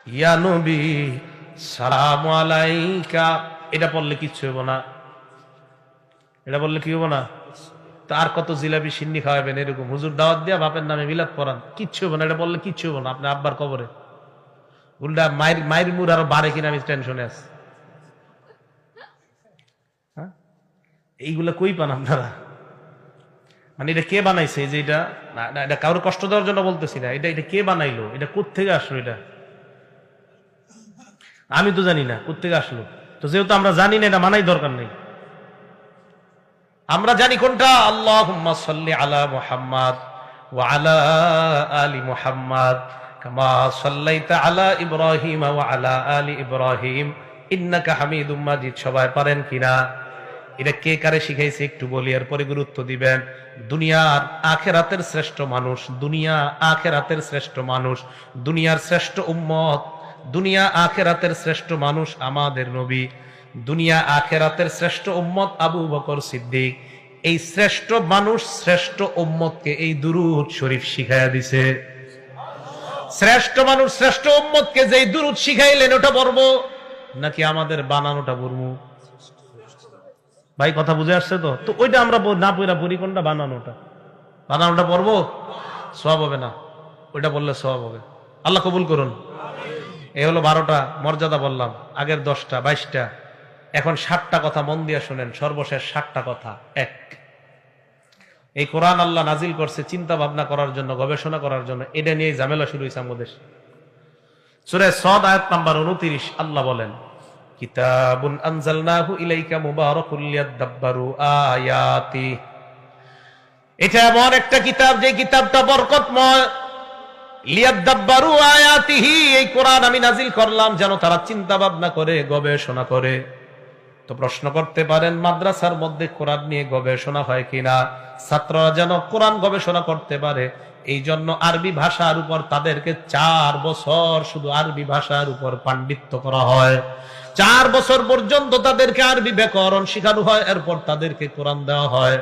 ইয়া নবী সালামু আলাইকা, এটা পড়লে কিচ্ছু হবো না। এটা বললে কি হবো না? তার কত জিলাপি সিন্নি খাওয়াবেন এরকম হুজুর দাওয়াত দিয়া বাপের নামে মিলাদ পড়ান, কিচ্ছু হবো না। এটা বললে কিচ্ছু হবো না, আপনার আব্বার কবরে উল্টা মায়ের মুর আরো বাড়ে কিনা আমি টেনশনে আছি। হ্যাঁ, এইগুলা কই পান আপনারা? মানে এটা কে বানাইছে? যে এটা না, এটা কারোর কষ্ট দেওয়ার জন্য বলতেছি না, এটা এটা কে বানাইলো, এটা কোত্থেকে আসলো? এটা আমি তো জানি না কোত্থেকে আসলো। তো যেহেতু আমরা জানি না, এটা মানাই দরকার নেই। আমরা জানি কোনটা, আল্লাহুম্মা সাল্লি আলা মুহাম্মাদ ওয়া আলা আলি মুহাম্মাদ কামা সাল্লাইতা আলা ইব্রাহিম ওয়া আলা আলি ইব্রাহিম ইন্নাকা হামিদুম মাজিদ। সবাই পারেন কিনা? এটা কে কারে শিখাইছে একটু বলি, এরপরে গুরুত্ব দিবেন। দুনিয়ার আখেরাতের শ্রেষ্ঠ মানুষ, দুনিয়া আখেরাতের শ্রেষ্ঠ মানুষ, দুনিয়ার শ্রেষ্ঠ উম্মত, দুনিয়া আখেরাতের শ্রেষ্ঠ মানুষ আমাদের নবী, দুনিয়া আখেরাতের শ্রেষ্ঠ উম্মত আবু বকর সিদ্দিক। এই শ্রেষ্ঠ মানুষ শ্রেষ্ঠ উম্মতকে এই দুরূদ শরীফ শিখাইয়া দিছে। শ্রেষ্ঠ মানুষ শ্রেষ্ঠ উম্মতকে যেই দুরূদ শিখাইলেন, ওটা পড়বো নাকি আমাদের বানানোটা পড়বো? ভাই কথা বুঝে আসছে তো? তো ওইটা আমরা না পড়া পড়ি কোনটা? বানানোটা। বানানোটা পড়বো, সওয়াব হবে না। ওইটা বললে সওয়াব হবে। আল্লাহ কবুল করুন। এই হলো 12টা মর্যাদা বললাম, আগের 10টা 22টা, এখন 7টা কথা মন দিয়ে শুনেন। সর্বশেষ 7টা কথা। এক, এই কোরআন আল্লাহ নাজিল করছে চিন্তা ভাবনা করার জন্য, গবেষণা করার জন্য। এটা নিয়ে ঝামেলা শুরু হয়েছে আমাদের। সূরা সদ আয়াত নাম্বার 29 আল্লাহ বলেন, কিতাবুন আনজালনাহু ইলাইকা মুবারাকুল লিয়াদাব্বারু আয়াতি। এটা এমন একটা কিতাব যে কিতাবটা বরকতময়। লিয়াদাব্বারু আয়াতিহি, এই কোরআন আমি নাজিল করলাম যেন তারা চিন্তা ভাবনা করে, গবেষণা করে। তো প্রশ্ন করতে পারেন, মাদ্রাসার মধ্যে কোরআন নিয়ে গবেষণা হয় কিনা? ছাত্ররা যেন কোরআন গবেষণা করতে পারে, এই জন্য আরবি ভাষার উপর তাদেরকে 4 বছর শুধু আরবি ভাষার উপর পাণ্ডিত্য করা হয়। 4 বছর পর্যন্ত তাদেরকে আরবি ব্যাকরণ শেখানো হয়, এরপর তাদেরকে কোরআন দেওয়া হয়।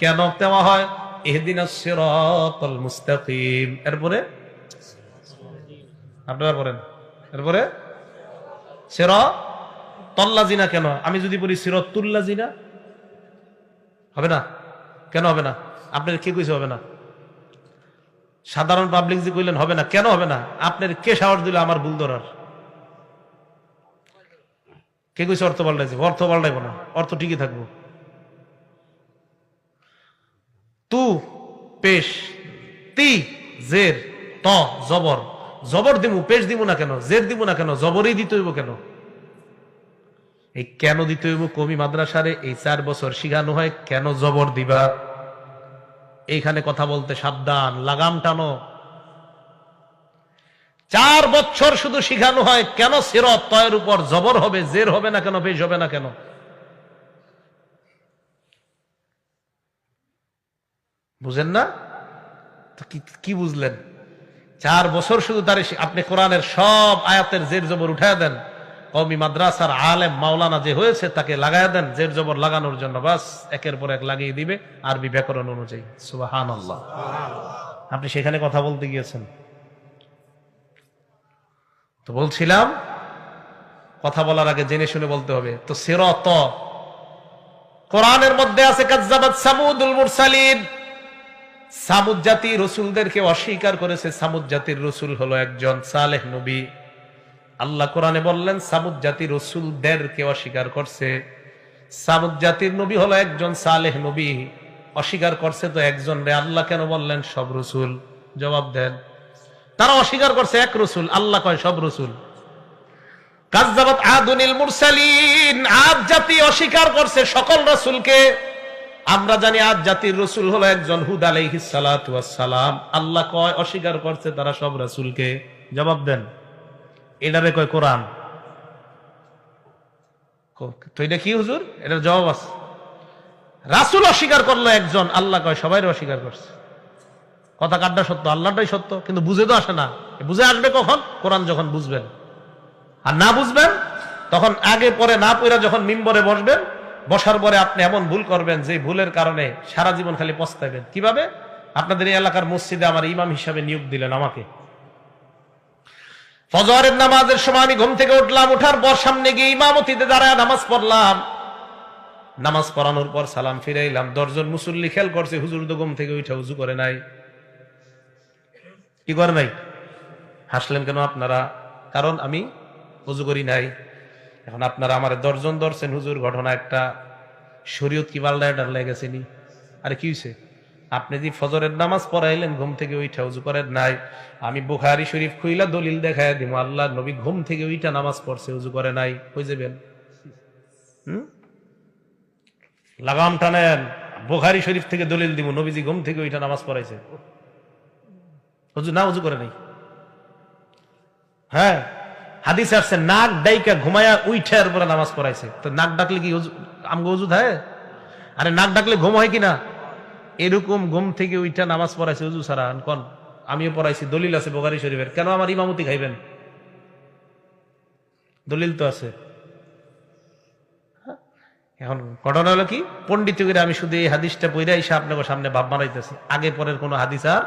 কেন দেওয়া হয়? ইহদিনাস সিরাতাল মুস্তাকিম। এরপরে আপনারা বলেন, এরপরে সিরাতাল্লাযিনা। কেন? আমি যদি বলি সিরাতুল্লাযিনা হবে না? কেন হবে না? আপনার কে কইছে হবে না? সাধারণ পাবলিক যে কইলেন হবে না, কেন হবে না? আপনার কে সাহস দিল আমার ভুল ধরার? কে কইছে অর্থ পাল্টাইছে? অর্থ পাল্টাইব না, অর্থ ঠিকই থাকবো। তু পেশ, তি জের, ত জবর। জবর দিমু, পেশ দিমু না কেন? জের দিমু না কেন? জবরই দিতে হইব কেন? এই কেন দিতে হইব? কমি মাদ্রাসারে এই 4 বছর শিখানো হয়, কেন জবর দিবা? এইখানে কথা বলতে সাবধান, লাগাম টানো। 4 বছর শুধু শিখানো হয়, কেন সিরাত তয়ের উপর জবর হবে, জের হবে না কেন? পেশ হবে না কেন? বুঝেন না? কি বুঝলেন? 4 বছর শুধু তার আপনি কোরআনের সব আয়াতের জের জবর উঠায় দেন। কওমি মাদ্রাসার আলেম মাওলানা যে হয়েছে তাকে লাগায় দেন জের জবর লাগানোর জন্য, বাস একের পর এক লাগিয়ে দিবে আরবি ব্যাকরণ অনুযায়ী। সুবহানাল্লাহ। আপনি সেখানে কথা বলতে গিয়েছেন। তো বলছিলাম, কথা বলার আগে জেনে শুনে বলতে হবে। তো সিরাত কোরআনের মধ্যে আছে, কাযযাবাত সামুদুল মুরসালিন। সামুদ জাতি রসুলদেরকে অস্বীকার করেছে। সামুদ জাতির রসুল হলো একজন সালেহ নবী। আল্লাহ কোরআনে বললেন সামুদ জাতি রসুলদেরকে অস্বীকার করছে। সামুদ জাতির নবী হলো একজন সালেহ নবী, অস্বীকার করছে তো একজন রে, আল্লাহ কেন বললেন সব রসুল? জবাব দেন। তারা অস্বীকার করছে এক রসুল, আল্লাহ কয় সব রসুল। কাযযাবাত আদুনিল মুরসালিন, আদ জাতি অস্বীকার করছে সকল রসুলকে। আমরা জানি আদ জাতির রসুল হলো একজন হুদ আলাইহিস সালাতু ওয়াস সালাম। আল্লাহ কয় অস্বীকার করছে তারা সব রাসূলকে। জবাব দেন। এটারে কয় কোরআন। তো এটা কি হুজুর? এটার জবাব আছে। রাসূল অস্বীকার করলো একজন, আল্লাহ কয় সবাইরে অস্বীকার করছে। কথা কাড্ডা সত্য, আল্লাহটাই সত্য, কিন্তু বুঝে তো আসে না। বুঝে আসবে কখন? কোরআন যখন বুঝবেন। আর না বুঝবেন তখন আগে পরে না পড়া যখন মিম্বরে বসবেন, বসার পরে আপনি এমন ভুল করবেন যে ভুলের কারণে সারা জীবন খালি পস্তাবেন। কিভাবে? আপনাদের এই এলাকার মসজিদে আমার ইমাম হিসাবে নিয়োগ দিলেন আমাকে। ফজরের নামাজের সময় আমি ঘুম থেকে উঠলাম, উঠার পর সামনে গিয়ে ইমামতিতে দাঁড়ায় নামাজ পড়লাম। নামাজ পড়ানোর পর সালাম ফিরাইলাম। 10 জন মুসল্লি খেয়াল করছে হুজুর তো ঘুম থেকে উঠে উজু করে নাই। কি করে নাই? হাসলেন কেন আপনারা? কারণ আমি উজু করি নাই। এখন আপনারা আমার 10 জন ধরছেন হুজুর, ঘটনা একটা শরীয়ত কি পাল্টায় লেগেছেনি? আরে কি হয়েছে? আপনি যে ফজরের নামাজ পড়াইলেন ঘুম থেকে উঠে উজু করেন নাই, আমি বুখারী শরীফ খুইলা দলিল দেখায় দিব আল্লাহ নবী ঘুম থেকে উঠে নামাজ পড়ছে, উজু করে নাই। কই যাবেন? লাগাম টানেন, বুখারী শরীফ থেকে দলিল দিব নবীজি ঘুম থেকে উঠে নামাজ পড়াইছে, উজু করে নাই। হ্যাঁ, হাদিসে আসছে নাক ডাইকা ঘুমায়া উইঠার পরে নামাজ পড়াইছে। তো নাক ডাকলে কি আমগো উজু থাকে? আরে নাক ডাকলে ঘুম হয় কিনা? এরকম ঘুম থেকে উইঠা নামাজ পড়াইছে উজু ছাড়া। কোন? আমিও পড়াইছি, দলিল আছে বুখারী শরীফের। কেন আমার ইমামতি খাইবেন? দলিল তো আছে। এখন ঘটনা হলো কি, পণ্ডিত করে আমি শুধু এই হাদিসটা পড়ে এসে আপনাকে সামনে ভাব মারাইতেছি, আগে পরের কোনো হাদিস আর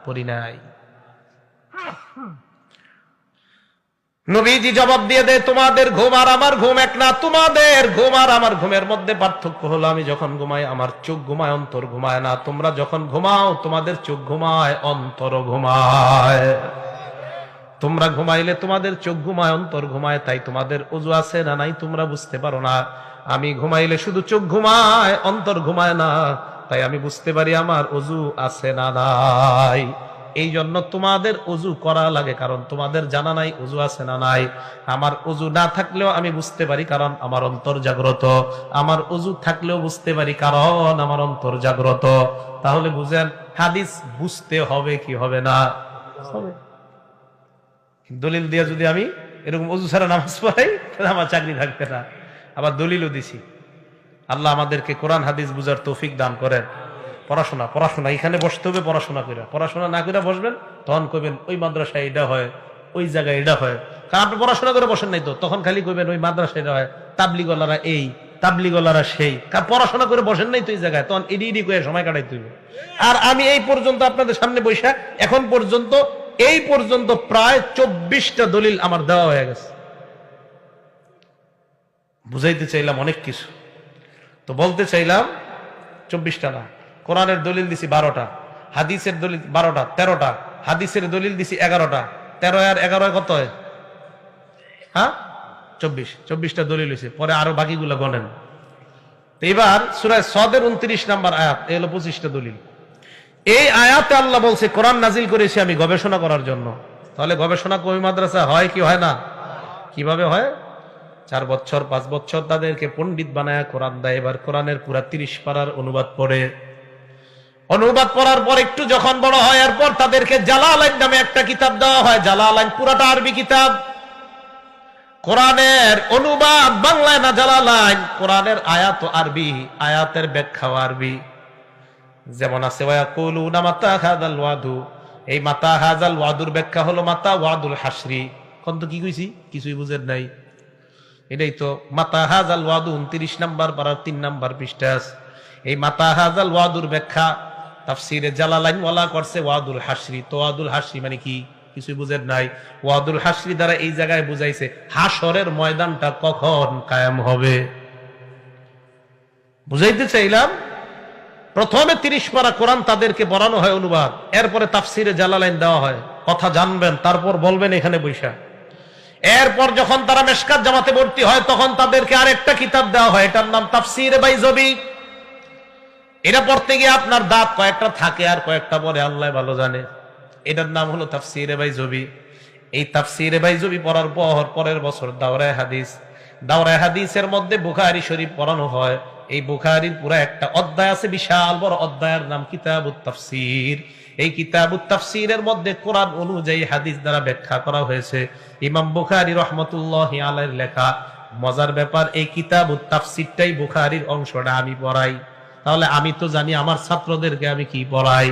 পড়ি নাই। নবীজি জবাব দিয়ে দেয়, তোমাদের ঘুম আর আমার ঘুম এক না। তোমাদের ঘুম আর আমার ঘুমের মধ্যে পার্থক্য হলো আমি যখন ঘুমাই আমার চোখ ঘুমায়, অন্তর ঘুমায় না। তোমরা যখন ঘুমাও তোমাদের চোখ ঘুমায়, অন্তর ঘুমায়। তোমরা ঘুমাইলে তোমাদের চোখ ঘুমায়, অন্তর ঘুমায়, তাই তোমাদের ওযু আছে না নাই তোমরা বুঝতে পারো না। আমি ঘুমাইলে শুধু চোখ ঘুমায়, অন্তর ঘুমায় না, তাই আমি বুঝতে পারি আমার ওযু আছে না নাই। এই জন্য তোমাদের ওযু করা লাগে, কারণ তোমাদের জানা নাই ওযু আছে না নাই। আমার ওযু না থাকলেও আমি বুঝতে পারি, কারণ আমার অন্তর জাগ্রত। আমার ওযু থাকলেও বুঝতে পারি, কারণ আমার অন্তর জাগ্রত। তাহলে বুঝেন হাদিস বুঝতে হবে কি হবে না? হবে। দলিল দিয়ে যদি আমি এরকম ওযু ছাড়া নামাজ পড়াই তাহলে আমার চাকরি থাকবে না। আবার দলিলও দিছি। আল্লাহ আমাদেরকে কোরআন হাদিস বুঝার তৌফিক দান করেন। পড়াশোনা এখানে বসতে হবে, পড়াশোনা করে। পড়াশোনা না করে বসবেন, তখন কইবেন ওই মাদ্রাসায় এটা হয়, ওই জায়গায় এটা হয়। কারণ আপনি পড়াশোনা করে বসেন নাই তো, তখন খালি কইবেন ওই মাদ্রাসায় এটা হয়, তাবলিগলারা এই, তাবলিগলারা সেই। কারণ পড়াশোনা করে বসেন নাই তো এই জায়গায়, তখন এডি করে সময় কাটাইতে হইবে। আর আমি এই পর্যন্ত আপনাদের সামনে বৈশা এখন পর্যন্ত এই পর্যন্ত প্রায় 24টা দলিল আমার দেওয়া হয়ে গেছে। বুঝাইতে চাইলাম অনেক কিছু, তো বলতে চাইলাম 24টা না। কোরআনের দলিল দিছি 12টা, হাদিসের দলিল 12টা, 13টা, হাদিসের দলিল দিছি 11টা। 13 আর 11 কত হয়? হ্যাঁ, 24টা দলিল হয়েছে। পরে আরো বাকিগুলো গণেন। এবার সূরা সদের 29 নম্বর আয়াত, এই হলো 25টা দলিল। এই আয়াতে আল্লাহ বলছে কোরআন নাজিল করেছি আমি গবেষণা করার জন্য। তাহলে গবেষণা কবি মাদ্রাসা হয় কি হয় না? কিভাবে হয়? 4 বছর 5 বছর তাদেরকে পণ্ডিত বানায় কোরআন দেয়। এবার কোরআনের পুরা 30 পারার অনুবাদ পড়ে, অনুবাদ পড়ার পর একটু যখন বড় হয় এরপর তাদেরকে জালালাইন নামে একটা কিতাব দেওয়া হয়। জালালাইন পুরাটা আরবি কিতাব। কোরআনের অনুবাদ বাংলায় না জালালাইন। কোরআনের আয়াত আরবি, আয়াতের ব্যাখ্যাও আরবি। যেমন আছে ওয়ায়াকুলুনা মাতা হাযাল ওয়াদু, এই মাতা হাযাল ওয়াদুর ব্যাখ্যা হলো মাতা ওয়াদুল হাসরি। কোন তো কি কইছি? কিছুই বুঝেন নাই। এটাই তো মাতা হাযাল ওয়াদু 29 নাম্বার পারার 3 নাম্বার পৃষ্ঠা। এই মাতা হাযাল ওয়াদুর ব্যাখ্যা তাফসীরে জালালাইন ওয়ালা করছে ওয়াদুল হাসরি। তো ওয়াদুল হাসরি মানে কি? কিছুই বুঝেন নাই। ওয়াদুল হাসরি দ্বারা এই জায়গায় বুঝাইছে হাসরের ময়দানটা কখন কায়েম হবে। বুঝাইতে চাইলাম প্রথমে 30 পারা কোরআন তাদেরকে পড়ানো হয় অনুবাদ, এরপরে তাফসীরে জালালাইন দেওয়া হয়। কথা জানবেন তারপর বলবেন এখানে বৈশা। এরপর যখন তারা মেশকাত জামাতে ভর্তি হয় তখন তাদেরকে আরেকটা কিতাব দেওয়া হয়, এটার নাম তাফসীরে বাইজবী। এটা পড়তে গিয়ে আপনার দাঁত কয়েকটা থাকে আর কয়েকটা পরে আল্লাহ ভালো জানে। এটার নাম হলো তাফসীরে বাইজবী। এই তাফসীরে বাইজবী পড়ার পর পরের বছর দাওরায়ে হাদিস, দাওরায়ে হাদিসের মধ্যে বুখারী শরীফ পড়ানো হয়। এই বুখারীর পুরো একটা অধ্যায় আছে, বিশাল বড় অধ্যায়ের নাম কিতাবুত তাফসীর। এই কিতাবুত তাফসীরের মধ্যে কোরআন অনুযায়ী হাদিস দ্বারা ব্যাখ্যা করা হয়েছে। ইমাম বুখারী রাহমাতুল্লাহি আলাইহির লেখা। মজার ব্যাপার, এই কিতাবুত তাফসীরটাই বুখারীর অংশটা আমি পড়াই। তাহলে আমি তো জানি আমার ছাত্রদেরকে আমি কি পড়াই।